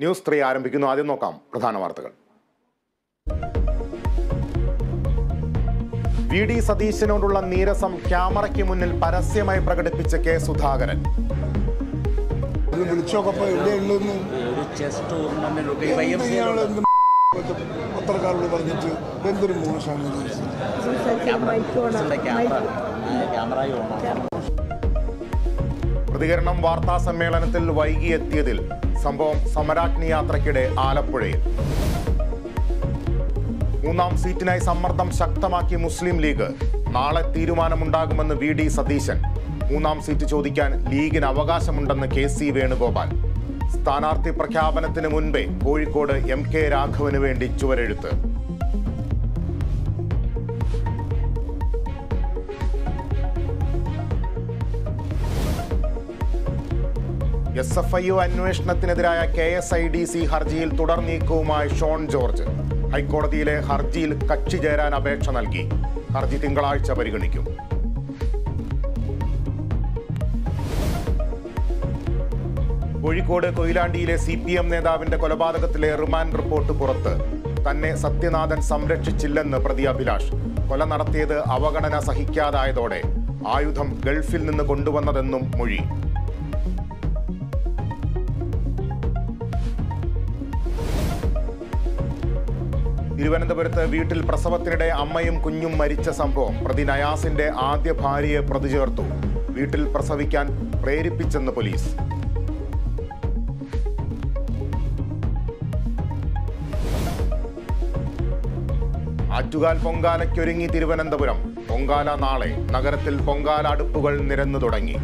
News 3 ആരംഭിക്കുന്നു. ആദ്യം നോക്കാം പ്രധാന വാർത്തകൾ. വി.ഡി. സതീശനോടുള്ള നീരസം ക്യാമറയ്ക്ക് മുന്നിൽ പരസ്യമായി പ്രകടിപ്പിച്ച കെ. സുധാകരൻ. പത്രക്കാരോട് പറഞ്ഞിട്ട് എന്തൊരു മോശമാണ്. പ്രതികരണം വാർത്താ സമ്മേളനത്തിൽ വൈകിയെത്തിയതിൽ സംഭവം സമരാഗ്നി യാത്രയ്ക്കിടെ ആലപ്പുഴയിൽ. 3ാം സീറ്റിനായി സമ്മർദ്ദം ശക്തമാക്കി മുസ്ലിം ലീഗ്. നാളെ തീരുമാനമുണ്ടാകുമെന്ന് വി.ഡി. സതീശൻ. 3ാം സീറ്റ് ചോദിക്കാൻ ലീഗിന് അവകാശമുണ്ടെന്ന് കെ.സി. വേണുഗോപാൽ. സ്ഥാനാർത്ഥി പ്രഖ്യാപനത്തിന് മുൻപേ കോഴിക്കോട് എം.കെ. രാഘവന് വേണ്ടി ചുവരെഴുത്ത്. SFIO അന്വേഷണത്തിനെതിരായ KSIDC ഹർജിയിൽ തുടർ നീക്കവുമായി ഷോൺ ജോർജ്. ഹൈക്കോടതിയിലെ ഹർജിയിൽ കക്ഷി ചേരാൻ അപേക്ഷ നൽകി. ഹർജി തിങ്കളാഴ്ച പരിഗണിക്കും. കോഴിക്കോട് കൊയിലാണ്ടിയിലെ CPM നേതാവിന്റെ കൊലപാതകത്തിലെ റിമാൻഡ് റിപ്പോർട്ട് പുറത്ത്. തന്നെ സത്യനാഥൻ സംരക്ഷിച്ചില്ലെന്ന് പ്രതി അഭിലാഷ്. കൊല നടത്തിയത് അവഗണന സഹിക്കാതായതോടെ ആയുധം ഗൾഫിൽ നിന്ന് കൊണ്ടുവന്നതെന്നും മൊഴി. തിരുവനന്തപുരത്ത് വീട്ടിൽ പ്രസവത്തിനിടെ അമ്മയും കുഞ്ഞും മരിച്ച സംഭവം. പ്രതി നയാസിന്റെ ആദ്യ ഭാര്യയെ പ്രതി ചേർത്തു. വീട്ടിൽ പ്രസവിക്കാൻ പ്രേരിപ്പിച്ചെന്ന് പോലീസ്. ആറ്റുകാൽ പൊങ്കാലയ്ക്കൊരുങ്ങി തിരുവനന്തപുരം. പൊങ്കാല നാളെ. നഗരത്തിൽ പൊങ്കാല അടുപ്പുകൾ നിരന്നു തുടങ്ങി.